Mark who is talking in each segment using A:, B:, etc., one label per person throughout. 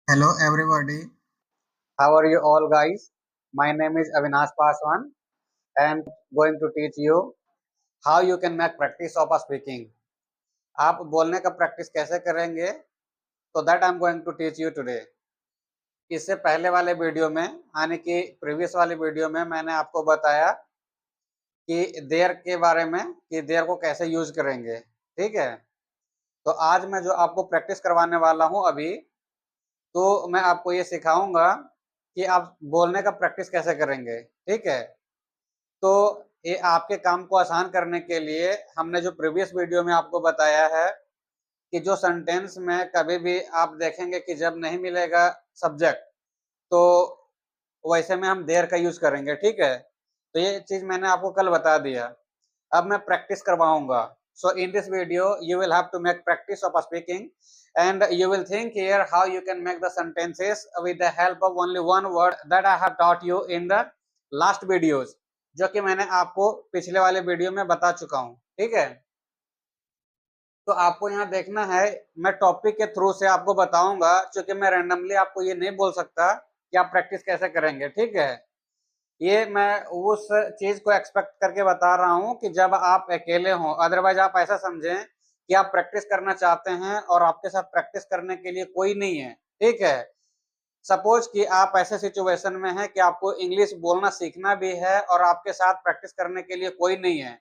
A: Hello everybody.
B: How are you all, guys? My name is Avinash Paswan, and going to teach you how you can make practice of speaking. आप बोलने का practice कैसे करेंगे? तो that I am going to teach you today. इससे पहले वाले video में, यानी कि प्रीवियस वाले वीडियो में, मैंने आपको बताया कि देयर के बारे में, कि देयर को कैसे यूज करेंगे। ठीक है, तो आज मैं जो आपको प्रैक्टिस करवाने वाला हूं अभी, तो मैं आपको ये सिखाऊंगा कि आप बोलने का प्रैक्टिस कैसे करेंगे। ठीक है, तो ये आपके काम को आसान करने के लिए हमने जो प्रीवियस वीडियो में आपको बताया है कि जो सेंटेंस में कभी भी आप देखेंगे कि जब नहीं मिलेगा सब्जेक्ट, तो वैसे में हम देयर का यूज करेंगे। ठीक है, तो ये चीज मैंने आपको कल बता दिया। अब मैं प्रैक्टिस करवाऊंगा। So in this video you will have to make practice of speaking and you will think here how you can make the sentences with the help of only one word that I have taught you in the last videos, जो कि मैंने आपको पिछले वाले video में बता चुका हूं। ठीक है, तो आपको यहाँ देखना है, मैं टॉपिक के थ्रू से आपको बताऊंगा, क्योंकि मैं रैंडमली आपको ये नहीं बोल सकता कि आप प्रैक्टिस कैसे करेंगे। ठीक है, ये मैं उस चीज को एक्सपेक्ट करके बता रहा हूं कि जब आप अकेले हों, अदरवाइज आप ऐसा समझें कि आप प्रैक्टिस करना चाहते हैं और आपके साथ प्रैक्टिस करने के लिए कोई नहीं है। ठीक है, सपोज कि आप ऐसे सिचुएशन में हैं कि आपको इंग्लिश बोलना सीखना भी है और आपके साथ प्रैक्टिस करने के लिए कोई नहीं है,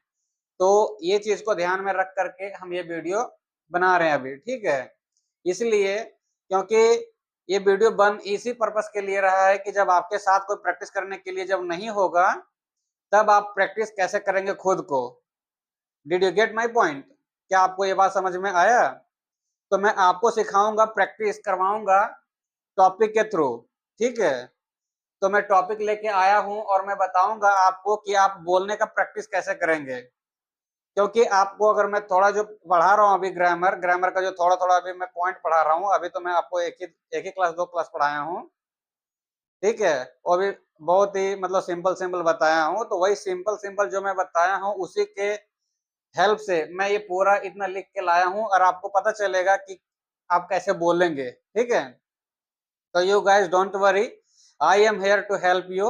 B: तो ये चीज को ध्यान में रख करके हम ये वीडियो बना रहे हैं अभी। ठीक है, इसलिए क्योंकि ये वीडियो बन इसी पर्पस के लिए रहा है कि जब आपके साथ कोई प्रैक्टिस करने के लिए जब नहीं होगा, तब आप प्रैक्टिस कैसे करेंगे खुद को। Did you get my point? क्या आपको ये बात समझ में आया? तो मैं आपको सिखाऊंगा, प्रैक्टिस करवाऊंगा टॉपिक के थ्रू। ठीक है, तो मैं टॉपिक लेके आया हूं और मैं बताऊंगा आपको कि आप बोलने का प्रैक्टिस कैसे करेंगे। क्योंकि आपको अगर मैं थोड़ा जो पढ़ा रहा हूं अभी, ग्रामर ग्रामर का जो थोड़ा थोड़ा अभी मैं पॉइंट पढ़ा रहा हूं, अभी तो मैं आपको एक ही क्लास, दो क्लास पढ़ाया हूं। ठीक है, वो भी बहुत ही मतलब सिंपल सिंपल बताया हूं, तो वही सिंपल सिंपल जो मैं बताया हूं उसी के हेल्प से मैं ये पूरा इतना लिख के लाया हूं, और आपको पता चलेगा कि आप कैसे बोलेंगे। ठीक है, so you guys don't worry, I am here to help you.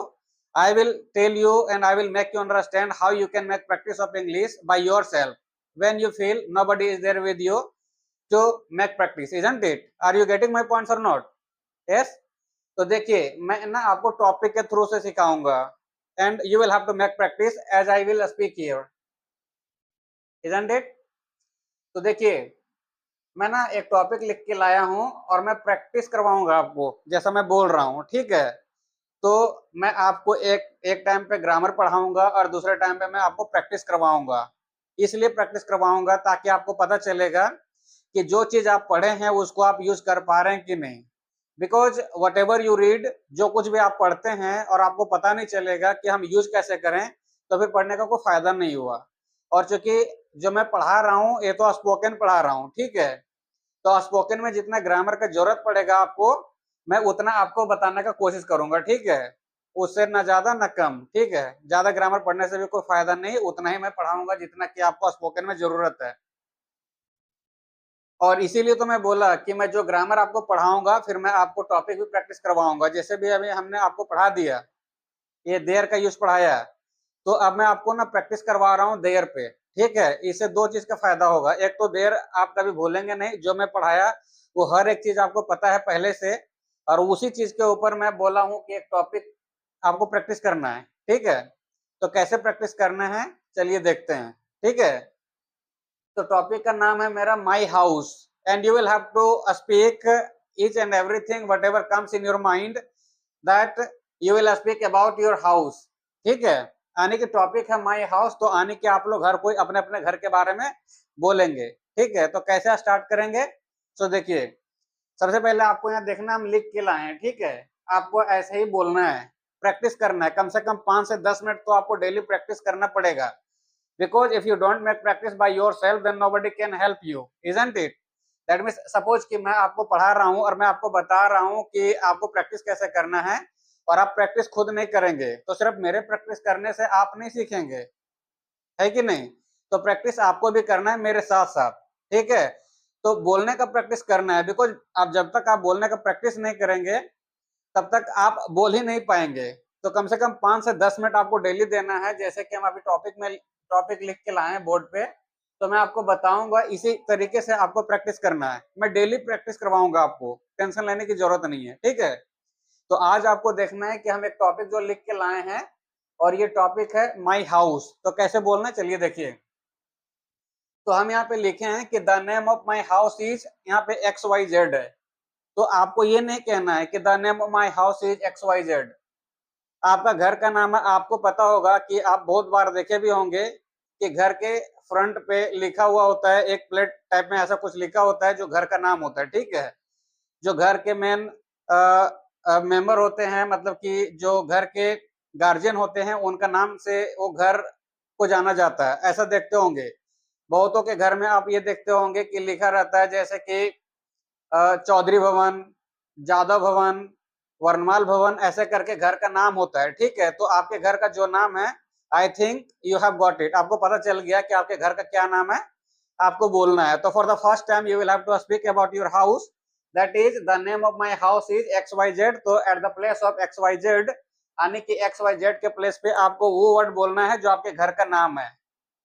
B: I will tell you and I will make you understand how you can make practice of English by yourself when you feel nobody is there with you to make practice, isn't it? Are you getting my points or not? Yes, तो देखिए मैं ना आपको topic के through से सिखाऊंगा, and you will have to make practice as I will speak here, isn't it? तो देखिए मैं ना एक टॉपिक लिख के लाया हूं और मैं प्रैक्टिस करवाऊंगा आपको जैसा मैं बोल रहा हूं। ठीक है, तो मैं आपको एक एक टाइम पे ग्रामर पढ़ाऊंगा और दूसरे टाइम पे मैं आपको प्रैक्टिस करवाऊंगा। इसलिए प्रैक्टिस करवाऊंगा ताकि आपको पता चलेगा कि जो चीज आप पढ़े हैं उसको आप यूज कर पा रहे हैं कि नहीं। Because what ever you read, जो कुछ भी आप पढ़ते हैं और आपको पता नहीं चलेगा कि हम यूज कैसे करें, तो फिर पढ़ने का कोई फायदा नहीं हुआ। और चूंकि जो मैं पढ़ा रहा हूँ ये तो स्पोकन पढ़ा रहा हूँ। ठीक है, तो स्पोकन में जितना ग्रामर का जरूरत पड़ेगा आपको, मैं उतना आपको बताने का कोशिश करूंगा। ठीक है, उससे ना ज्यादा ना कम। ठीक है, ज्यादा ग्रामर पढ़ने से भी कोई फायदा नहीं, उतना ही मैं पढ़ाऊंगा जितना कि आपको स्पोकन में जरूरत है। और इसीलिए तो मैं बोला कि मैं जो ग्रामर आपको पढ़ाऊंगा फिर मैं आपको टॉपिक भी प्रैक्टिस करवाऊंगा। जैसे भी अभी हमने आपको पढ़ा दिया, ये देयर का यूज पढ़ाया, तो अब मैं आपको ना प्रैक्टिस करवा रहा हूँ देयर पे। ठीक है, इससे दो चीज का फायदा होगा। एक तो देयर आप कभी भूलेंगे नहीं, जो मैं पढ़ाया वो हर एक चीज आपको पता है पहले से, और उसी चीज के ऊपर मैं बोला हूँ कि एक टॉपिक आपको प्रैक्टिस करना है। ठीक है, तो कैसे प्रैक्टिस करना है चलिए देखते हैं। ठीक है, तो टॉपिक का नाम है मेरा my house, and you will have to speak each and everything whatever comes in your mind, that you will speak about your house. ठीक है, आने की टॉपिक है माई हाउस, तो आने के आप लोग हर कोई अपने अपने घर के बारे में बोलेंगे। ठीक है, तो कैसे स्टार्ट करेंगे? तो देखिए, सबसे पहले आपको यहाँ देखना हम लिख के लाए हैं। ठीक है, आपको ऐसे ही बोलना है, प्रैक्टिस करना है, कम से कम 5 से 10 मिनट तो आपको डेली प्रैक्टिस करना पड़ेगा। Because if you don't make practice by yourself, then nobody can help you, isn't it? That means suppose कि मैं आपको पढ़ा रहा हूँ और मैं आपको बता रहा हूँ कि आपको प्रैक्टिस कैसे करना है, और आप प्रैक्टिस खुद नहीं करेंगे, तो सिर्फ मेरे प्रैक्टिस करने से आप नहीं सीखेंगे, है कि नहीं? तो प्रैक्टिस आपको भी करना है मेरे साथ साथ। ठीक है, तो बोलने का प्रैक्टिस करना है, बिकॉज आप जब तक आप बोलने का प्रैक्टिस नहीं करेंगे तब तक आप बोल ही नहीं पाएंगे। तो कम से कम 5 से 10 मिनट आपको डेली देना है। जैसे कि हम अभी टॉपिक लिख के लाए हैं बोर्ड पे, तो मैं आपको बताऊंगा, इसी तरीके से आपको प्रैक्टिस करना है। मैं डेली प्रैक्टिस करवाऊंगा, आपको टेंशन लेने की जरूरत नहीं है, ठीक है। तो आज आपको देखना है कि हम एक टॉपिक जो लिख के लाए हैं, और ये टॉपिक है माई हाउस। तो कैसे बोलना है, चलिए देखिए। तो हम यहाँ पे लिखे हैं कि the name of my house is, यहाँ पे XYZ है। तो आपको ये नहीं कहना है कि the name of my house is XYZ। आपका घर का नाम है, आपको पता होगा कि आप बहुत बार देखे भी होंगे कि घर के फ्रंट पे लिखा हुआ होता है, एक प्लेट टाइप में ऐसा कुछ लिखा होता है जो घर का नाम होता है, ठीक है। जो घर के मेन मेंबर होते हैं, मतलब कि जो घर के गार्जियन होते हैं, उनका नाम से वो घर को जाना जाता है, ऐसा देखते होंगे। बहुतों के घर में आप ये देखते होंगे कि लिखा रहता है जैसे कि चौधरी भवन, जादव भवन, वर्णमाल भवन, ऐसे करके घर का नाम होता है, ठीक है। तो आपके घर का जो नाम है, I think you have got it, आपको पता चल गया कि आपके घर का क्या नाम है, आपको बोलना है। तो for the first time you will have to speak about your house, that is the name of my house is XYZ। तो at the place of XYZ, यानी कि XYZ के प्लेस पे आपको वो वर्ड बोलना है जो आपके घर का नाम है।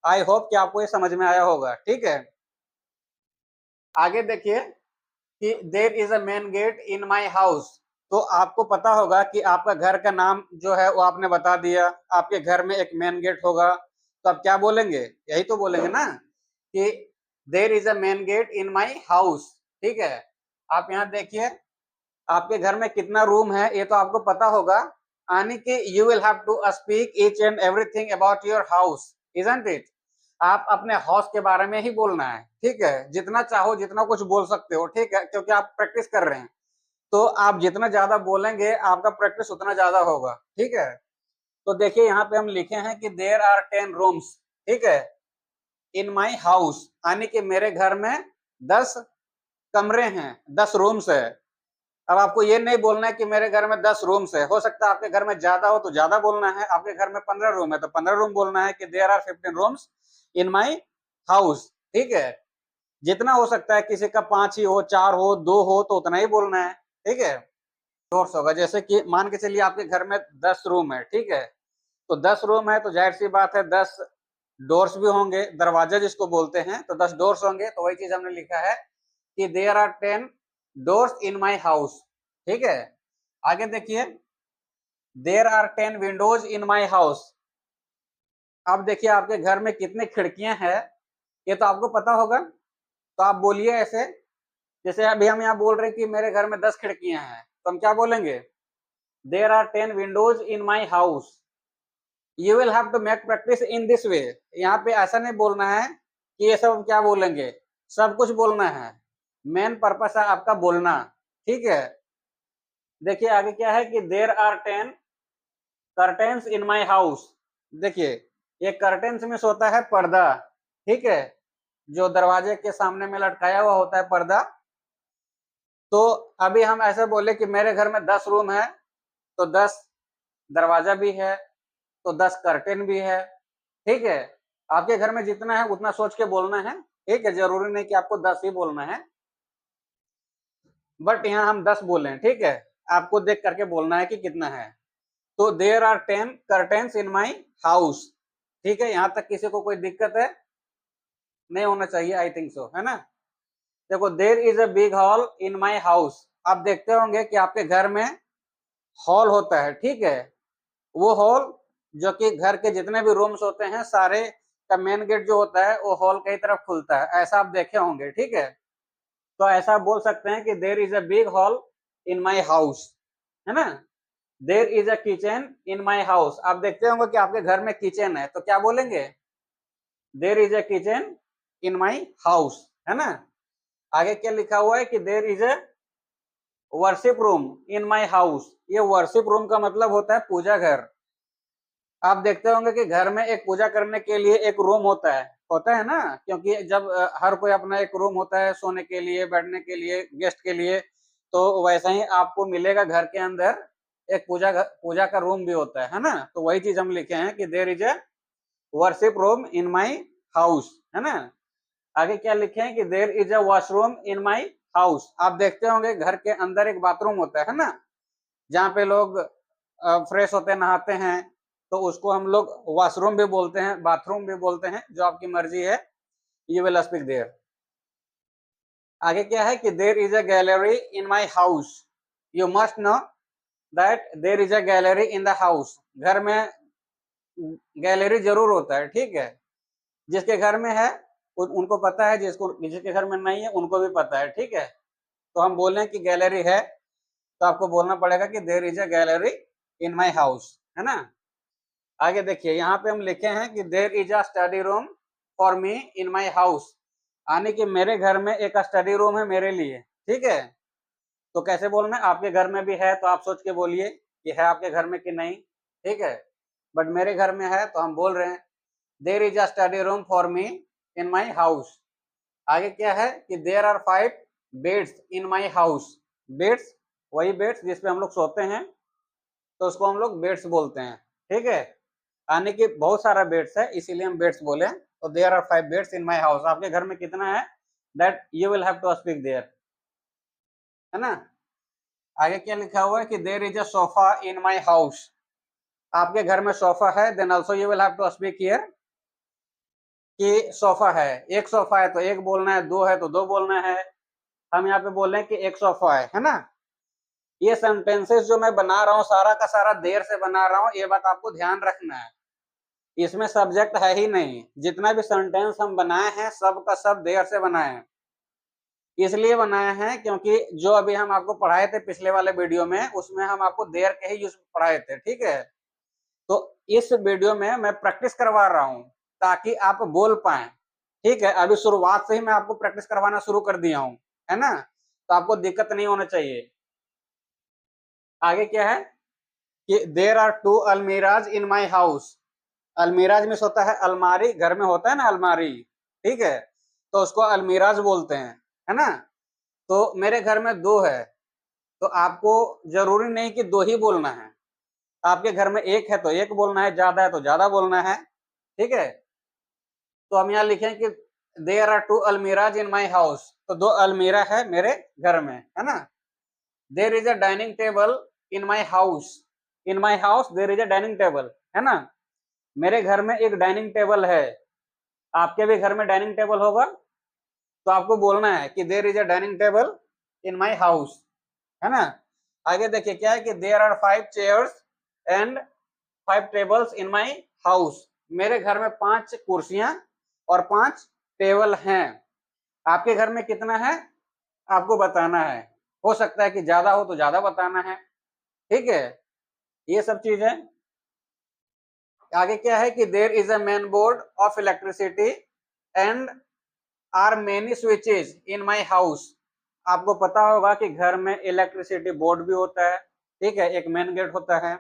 B: आई होप कि आपको ये समझ में आया होगा, ठीक है। आगे देखिए कि there is a main gate in my house. तो आपको पता होगा कि आपका घर का नाम जो है वो आपने बता दिया, आपके घर में एक मेन गेट होगा। तो आप क्या बोलेंगे, यही तो बोलेंगे ना कि there is a main gate in my house, ठीक है। आप यहाँ देखिए, आपके घर में कितना रूम है ये तो आपको पता होगा, यानी कि you will have to speak each and everything about your house, isn't it. आप अपने हाउस के बारे में ही बोलना है, ठीक है। जितना चाहो जितना कुछ बोल सकते हो, ठीक है, क्योंकि आप प्रैक्टिस कर रहे हैं। तो आप जितना ज्यादा बोलेंगे आपका प्रैक्टिस उतना ज्यादा होगा, ठीक है। तो देखिए यहाँ पे हम लिखे हैं कि देयर आर 10 रूम्स, ठीक है, इन माई हाउस, यानी कि मेरे घर में 10 कमरे हैं, 10 रूम्स है। अब आपको ये नहीं बोलना है कि मेरे घर में 10 रूम्स है, हो सकता है आपके घर में ज्यादा हो तो ज्यादा बोलना है। आपके घर में 15 रूम है तो 15 रूम बोलना है कि there are 15 rooms in my house, ठीक है। जितना हो सकता है, किसी का 5 ही हो, 4 हो, 2 हो, तो उतना ही बोलना है, ठीक है। डोर्स होगा, जैसे कि मान के चलिए आपके घर में 10 रूम है, ठीक है। तो 10 रूम है तो जाहिर सी बात है 10 डोर्स भी होंगे, दरवाजा जिसको बोलते हैं, तो 10 डोर्स होंगे। तो वही चीज हमने लिखा है कि there are 10 doors in my house, ठीक है। आगे देखिए, there are 10 windows in my house. अब देखिए आपके घर में कितनी खिड़कियां हैं, ये तो आपको पता होगा। तो आप बोलिए ऐसे, जैसे अभी हम यहाँ बोल रहे हैं कि मेरे घर में 10 खिड़कियां हैं, तो हम क्या बोलेंगे, there are 10 windows in my house. You will have to make practice in this way. यहाँ पे ऐसा नहीं बोलना है कि ये सब क्या बोलेंगे, सब कुछ बोलना है। मेन पर्पस है आपका बोलना, ठीक है। देखिए आगे क्या है कि there are 10 curtains in my house. देखिए ये कर्टेन्स में होता है पर्दा, ठीक है, जो दरवाजे के सामने में लटकाया हुआ होता है पर्दा। तो अभी हम ऐसे बोले कि मेरे घर में 10 रूम है, तो 10 दरवाजा भी है, तो 10 कर्टेन भी है, ठीक है। आपके घर में जितना है उतना सोच के बोलना है, ठीक है। जरूरी नहीं कि आपको 10 ही बोलना है, बट यहाँ हम 10 बोले हैं, ठीक है। आपको देख करके बोलना है कि कितना है। तो there are 10 curtains in my house, ठीक है। यहाँ तक किसी को कोई दिक्कत है, नहीं होना चाहिए, आई थिंक सो, है ना। देखो, there is a big hall in my house. आप देखते होंगे कि आपके घर में हॉल होता है, ठीक है। वो हॉल जो कि घर के जितने भी रूम्स होते हैं सारे का मेन गेट जो होता है वो हॉल की तरफ खुलता है, ऐसा आप देखे होंगे, ठीक है। तो ऐसा बोल सकते हैं कि there is a big hall in my house, है ना। There is a kitchen in my house. आप देखते होंगे कि आपके घर में किचन है, तो क्या बोलेंगे, there is a kitchen in my house, है ना। आगे क्या लिखा हुआ है कि there is a worship room in my house. ये वर्शिप रूम का मतलब होता है पूजा घर। आप देखते होंगे कि घर में एक पूजा करने के लिए एक रूम होता है ना, क्योंकि जब हर कोई अपना एक रूम होता है सोने के लिए, बैठने के लिए, गेस्ट के लिए। तो वैसा ही आपको मिलेगा घर के अंदर एक पूजा का रूम भी होता है ना। तो वही चीज हम लिखे हैं कि there is a worship room in my house, है ना। आगे क्या लिखे हैं कि there is a washroom in my house. आप देखते होंगे घर के अंदर एक बाथरूम होता है ना, जहाँ पे लोग फ्रेश होते हैं, नहाते हैं, तो उसको हम लोग वॉशरूम भी बोलते हैं, बाथरूम भी बोलते हैं, जो आपकी मर्जी है। You will speak there. आगे क्या है कि there is a gallery in my house. You must know that there is a gallery in the house. घर में गैलरी जरूर होता है, ठीक है। जिसके घर में है उनको पता है, जिसके घर में नहीं है उनको भी पता है, ठीक है। तो हम बोलें कि गैलरी है, तो आपको बोलना पड़ेगा कि there is a gallery in my house, है ना। आगे देखिए, यहाँ पे हम लिखे हैं कि there is a study room for me in my house, यानी कि मेरे घर में एक स्टडी रूम है मेरे लिए, ठीक है। तो कैसे बोलना है, आपके घर में भी है तो आप सोच के बोलिए कि है आपके घर में कि नहीं, ठीक है। बट मेरे घर में है तो हम बोल रहे हैं there is a study room for me in my house. आगे क्या है कि there are 5 beds in my house. Beds वही बेड्स जिसपे हम लोग सोते हैं, तो उसको हम लोग बेड्स बोलते हैं, ठीक है। यानी कि बहुत सारा बेड्स है, इसीलिए हम बेड्स बोले। तो there are 5 beds in my house, आपके घर में कितना है, that you will have to speak there, है ना। आगे क्या लिखा हुआ है कि there is a sofa in my house. आपके घर में सोफा है, then also you will have to speak here कि सोफा है। एक सोफा है तो एक बोलना है, दो है तो दो बोलना है। हम यहाँ पे बोल रहे हैं कि एक सोफा है ना। ये सेंटेंसेस जो मैं बना रहा हूँ सारा का सारा देर से बना रहा हूँ, ये बात आपको ध्यान रखना है। इसमें सब्जेक्ट है ही नहीं, जितना भी सेंटेंस हम बनाए हैं सब का सब देर से बनाए हैं। इसलिए बनाए हैं क्योंकि जो अभी हम आपको पढ़ाए थे पिछले वाले वीडियो में, उसमें हम आपको देर के ही यूज पढ़ाए थे, ठीक है। तो इस वीडियो में मैं प्रैक्टिस करवा रहा हूँ ताकि आप बोल पाए, ठीक है। अभी शुरुआत से ही मैं आपको प्रैक्टिस करवाना शुरू कर दिया हूँ, है ना, तो आपको दिक्कत नहीं होना चाहिए। आगे क्या है कि there are 2 almirahs in my house. Almirahs में होता है अलमारी, घर में होता है ना अलमारी, ठीक है, तो उसको अलमीराज बोलते हैं, है ना। तो मेरे घर में दो है, तो आपको जरूरी नहीं कि दो ही बोलना है। आपके घर में एक है तो एक बोलना है, ज्यादा है तो ज्यादा बोलना है, ठीक है। तो हम यहाँ लिखें कि there are 2 almirahs in my house, तो दो अलमीरा है मेरे घर में, है ना। There is a dining table in my house. In my house there is a dining table, है ना। मेरे घर में एक डाइनिंग टेबल है, आपके भी घर में डाइनिंग टेबल होगा, तो आपको बोलना है कि there is a dining table in my house, है ना। आगे देखिए क्या है कि there are 5 chairs and 5 tables in my house. मेरे घर में 5 कुर्सियां और 5 टेबल हैं। आपके घर में कितना है आपको बताना है। हो सकता है कि ज्यादा हो तो ज्यादा बताना है, ठीक है। ये सब चीजें। आगे क्या है कि there is a main board of electricity and are many switches in my house. आपको पता होगा कि घर में इलेक्ट्रिसिटी बोर्ड भी होता है, ठीक है, एक मेन गेट होता है।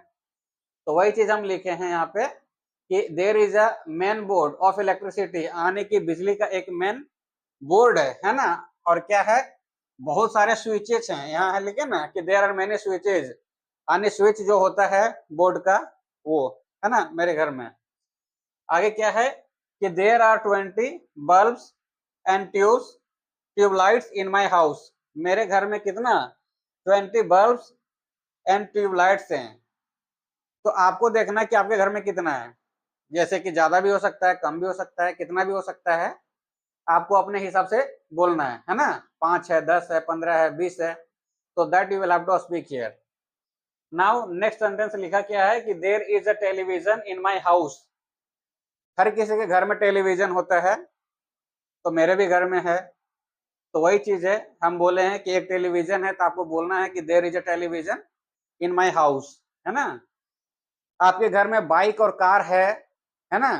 B: तो वही चीज हम लिखे हैं यहाँ पे कि there is a main board of electricity, आने की बिजली का एक मेन बोर्ड है ना। और क्या है, बहुत सारे स्विचेस हैं, यहाँ है लिखे ना कि देयर आर मेनी स्विचेस, यानी स्विच जो होता है बोर्ड का वो, है ना, मेरे घर में। आगे क्या है कि there are 20 bulbs and tubelights in my house. मेरे घर में कितना 20 बल्ब्स एंड ट्यूबलाइट्स हैं। तो आपको देखना कि आपके घर में कितना है, जैसे कि ज्यादा भी हो सकता है, कम भी हो सकता है, कितना भी हो सकता है, आपको अपने हिसाब से बोलना है ना। 5 है, 10 है, 15 है, 20 है, तो that you will have to speak here. Now next sentence लिखा क्या है कि there is a television in my house. हर किसी के घर में टेलीविजन होता है, तो मेरे भी घर में है। तो वही चीज है, हम बोले हैं कि एक टेलीविजन है, तो आपको बोलना है कि there is a television in my house, है ना। आपके घर में बाइक और कार है ना।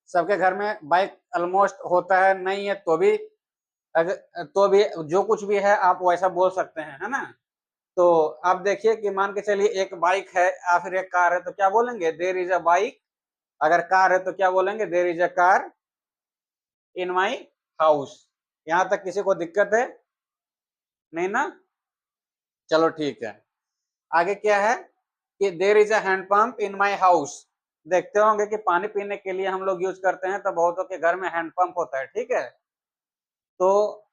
B: सबके घर में बाइक ऑलमोस्ट होता है, नहीं है तो भी, अगर तो भी जो कुछ भी है आप वैसा बोल सकते हैं, है ना। तो आप देखिए कि मान के चलिए एक बाइक है या फिर एक कार है, तो क्या बोलेंगे, देयर इज अ बाइक। अगर कार है तो क्या बोलेंगे, there is a car in my house. यहाँ तक किसी को दिक्कत है नहीं ना, चलो ठीक है। आगे क्या है कि there is a handpump in my house. देखते होंगे कि पानी पीने के लिए हम लोग यूज करते हैं, तो बहुतों के घर में हैंडपंप होता है, ठीक है। तो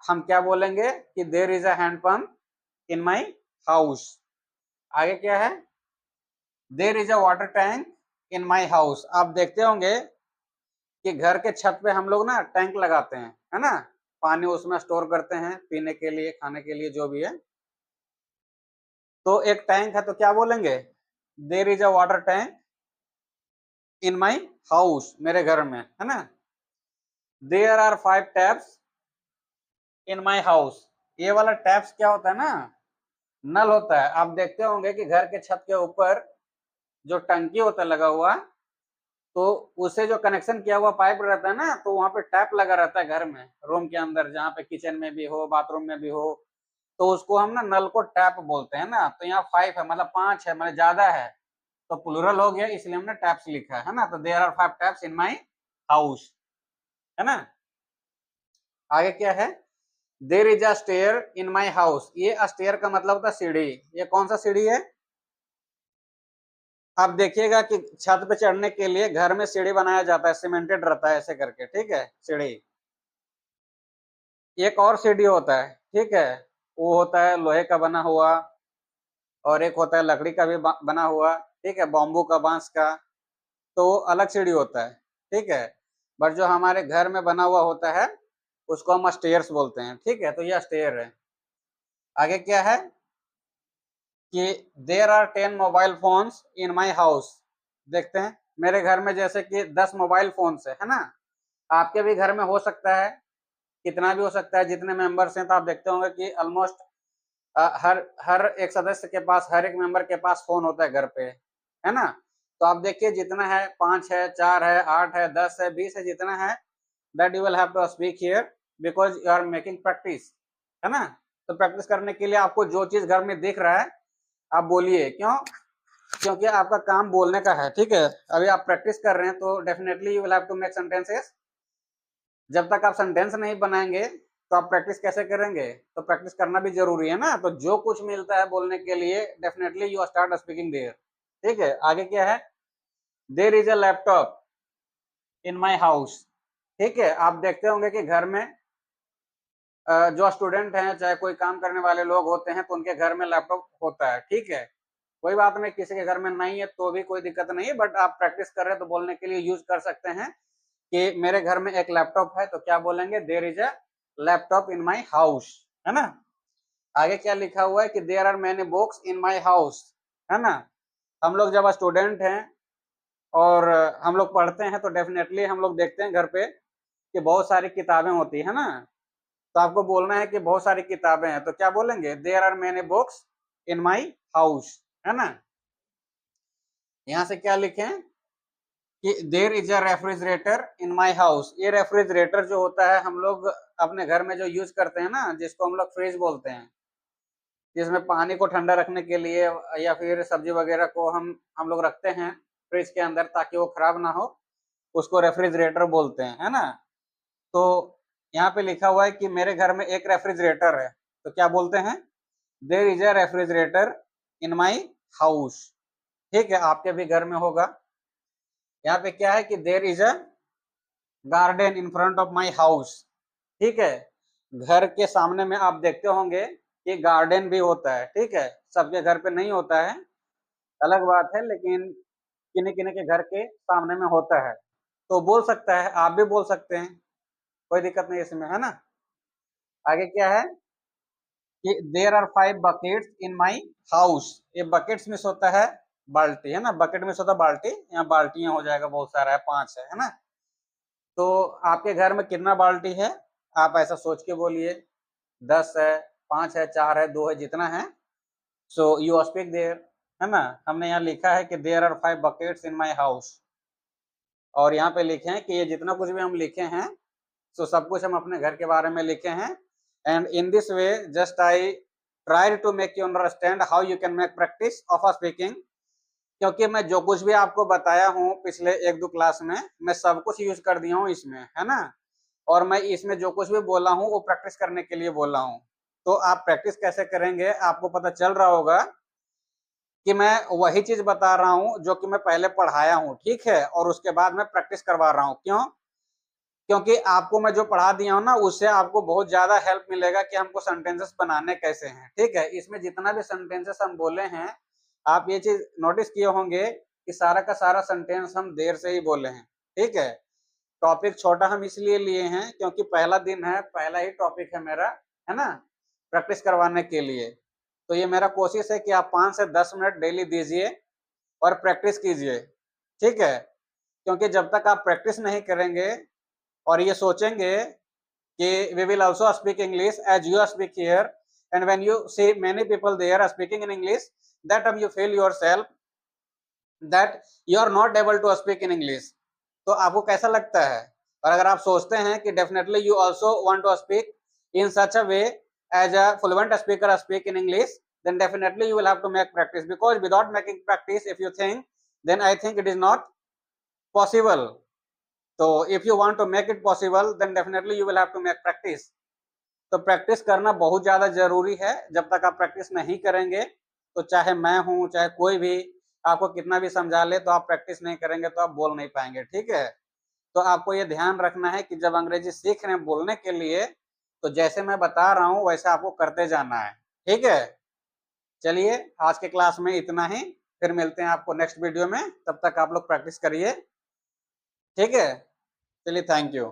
B: हम क्या बोलेंगे कि there is a handpump in my house. आगे क्या है, there is a water tank in my house. आप देखते होंगे कि घर के छत पे हम लोग ना टैंक लगाते हैं, है ना, पानी उसमें स्टोर करते हैं पीने के लिए, खाने के लिए, जो भी है। तो एक टैंक है तो क्या बोलेंगे, there is a water tank in my house, मेरे घर में, है ना। There are 5 taps in my house. ये वाला टैप्स क्या होता है ना, नल होता है। आप देखते होंगे कि घर के छत के ऊपर जो टंकी होता है लगा हुआ, तो उसे जो कनेक्शन किया हुआ पाइप रहता है ना, तो वहां पे टैप लगा रहता है घर में, रूम के अंदर, जहाँ पे किचन में भी हो, बाथरूम में भी हो, तो उसको हम ना नल को टैप बोलते हैं ना। तो यहाँ 5 है, मतलब 5 है, मतलब ज्यादा है, तो प्लूरल हो गया, इसलिए हमने टैप्स लिखा है ना। तो there are 5 taps in my house, है ना। आगे क्या है, there is a stair in my house. ये स्टेयर का मतलब होता है सीढ़ी। ये कौन सा सीढ़ी है, आप देखिएगा कि छत पे चढ़ने के लिए घर में सीढ़ी बनाया जाता है, सीमेंटेड रहता है ऐसे करके, ठीक है, सीढ़ी। एक और सीढ़ी होता है, ठीक है, वो होता है लोहे का बना हुआ, और एक होता है लकड़ी का भी बना हुआ, ठीक है, बॉम्बू का, बांस का, तो वो अलग सीढ़ी होता है, ठीक है। बट जो हमारे घर में बना हुआ होता है उसको हम स्टेयर्स बोलते हैं, ठीक है। तो ये स्टेयर है। आगे क्या है कि there are 10 mobile phones in my house. देखते हैं, मेरे घर में जैसे कि 10 मोबाइल फोन्स है ना। आपके भी घर में हो सकता है, कितना भी हो सकता है, जितने मेंबर्स हैं। तो आप देखते होंगे कि ऑलमोस्ट हर हर एक सदस्य के पास, हर एक मेंबर के पास फोन होता है घर पे, है ना। तो आप देखिए जितना है, 5 है, 4 है, 8 है, 10 है, 20 है, जितना है, that you will have to speak here because you are making practice, है ना। तो प्रैक्टिस करने के लिए आपको जो चीज घर में दिख रहा है आप बोलिए। क्यों, क्योंकि आपका काम बोलने का है, ठीक है। अभी आप प्रैक्टिस कर रहे हैं तो definitely you will have to make sentences. जब तक आप सेंटेंस नहीं बनाएंगे तो आप प्रैक्टिस कैसे करेंगे। तो प्रैक्टिस करना भी जरूरी है ना। तो जो कुछ मिलता है बोलने के लिए, definitely you start speaking there, ठीक है। आगे क्या है, there is a laptop in my house, ठीक है। आप देखते होंगे कि घर में जो स्टूडेंट हैं, चाहे कोई काम करने वाले लोग होते हैं, तो उनके घर में लैपटॉप होता है, ठीक है। कोई बात नहीं, किसी के घर में नहीं है तो भी कोई दिक्कत नहीं है, बट आप प्रैक्टिस कर रहे हैं तो बोलने के लिए यूज कर सकते हैं कि मेरे घर में एक लैपटॉप है। तो क्या बोलेंगे, there is a laptop in my house, है ना। आगे क्या लिखा हुआ है कि there are many books in my house, है ना। हम लोग जब स्टूडेंट हैं और हम लोग पढ़ते हैं तो डेफिनेटली हम लोग देखते हैं घर पे कि बहुत सारी किताबें होती है ना। तो आपको बोलना है कि बहुत सारी किताबें हैं, तो क्या बोलेंगे, there are many books in my house, है ना। यहाँ से क्या लिखें कि there is a refrigerator in my house. ये रेफ्रिजरेटर जो होता है हम लोग अपने घर में जो यूज करते हैं ना, जिसको हम लोग फ्रिज बोलते हैं, जिसमें पानी को ठंडा रखने के लिए या फिर सब्जी वगैरह को हम लोग रखते हैं फ्रिज के अंदर ताकि वो खराब ना हो, उसको रेफ्रिजरेटर बोलते हैं, है ना। तो यहाँ पे लिखा हुआ है कि मेरे घर में एक रेफ्रिजरेटर है, तो क्या बोलते हैं, there is a refrigerator in my house, ठीक है। आपके भी घर में होगा। यहाँ पे क्या है कि there is a garden in front of my house, ठीक है। घर के सामने में आप देखते होंगे कि गार्डन भी होता है, ठीक है। सबके घर पे नहीं होता है, अलग बात है, लेकिन किन्हीं किन्हीं के घर के सामने में होता है। तो बोल सकता है, आप भी बोल सकते हैं, कोई दिक्कत नहीं इसमें, है ना। आगे क्या है कि there are 5 buckets in my house. ये बकेट्स में होता है बाल्टी, है ना, बकेट में होता है बाल्टी, यहाँ बाल्टियां हो जाएगा, बहुत सारा है, 5 है ना। तो आपके घर में कितना बाल्टी है, आप ऐसा सोच के बोलिए, 10 है, 5 है, 4 है, 2 है, जितना है। सो यू स्पीक देयर, है ना। हमने यहाँ लिखा है कि there are 5 buckets in my house, और यहाँ पे लिखे हैं कि ये जितना कुछ भी हम लिखे हैं, सो सब कुछ हम अपने घर के बारे में लिखे हैं। And in this way just I try to make you understand how you can make practice of a speaking. क्योंकि मैं जो कुछ भी आपको बताया हूँ पिछले 1-2 क्लास में, मैं सब कुछ यूज कर दिया हूँ इसमें, है ना। और मैं इसमें जो कुछ भी बोला हूँ वो प्रैक्टिस करने के लिए बोला हूँ। तो आप प्रैक्टिस कैसे करेंगे, आपको पता चल रहा होगा कि मैं वही चीज बता रहा हूँ जो कि मैं पहले पढ़ाया हूँ, ठीक है, और उसके बाद मैं प्रैक्टिस करवा रहा हूँ। क्यों, क्योंकि आपको मैं जो पढ़ा दिया हूँ ना, उससे आपको बहुत ज्यादा हेल्प मिलेगा कि हमको सेंटेंसेस बनाने कैसे हैं। ठीक है, इसमें जितना भी सेंटेंसेस हम बोले हैं, आप ये चीज नोटिस किए होंगे कि सारा का सारा सेंटेंस हम देर से ही बोले हैं। ठीक है, टॉपिक छोटा हम इसलिए लिए हैं क्योंकि पहला दिन है, पहला ही टॉपिक है मेरा, है ना, प्रैक्टिस करवाने के लिए। तो ये मेरा कोशिश है कि आप 5 से 10 मिनट डेली दीजिए और प्रैक्टिस कीजिए। ठीक है, क्योंकि जब तक आप प्रैक्टिस नहीं करेंगे और ये सोचेंगे कि we will also speak English as you speak here, and when you see many people there speaking in English, that time you feel yourself that you are not able to speak in English. तो आपको कैसा लगता है? और अगर आप सोचते हैं कि definitely you also want to speak in such a way as a fluent speaker speak in English, then definitely you will have to make practice, because without making practice, if you think, then I think it is not possible. So if you want to make it possible, then definitely you will have to make practice. तो practice करना बहुत ज्यादा जरूरी है। जब तक आप practice नहीं करेंगे, तो चाहे मैं हूं चाहे कोई भी आपको कितना भी समझा ले, तो आप प्रैक्टिस नहीं करेंगे तो आप बोल नहीं पाएंगे। ठीक है, तो आपको ये ध्यान रखना है कि जब अंग्रेजी सीख रहे हैं बोलने के लिए, तो जैसे मैं बता रहा हूं वैसे आपको करते जाना है। ठीक है, चलिए आज के क्लास में इतना ही, फिर मिलते हैं आपको नेक्स्ट वीडियो में। तब तक आप लोग प्रैक्टिस करिए। ठीक है, चलिए, थैंक यू।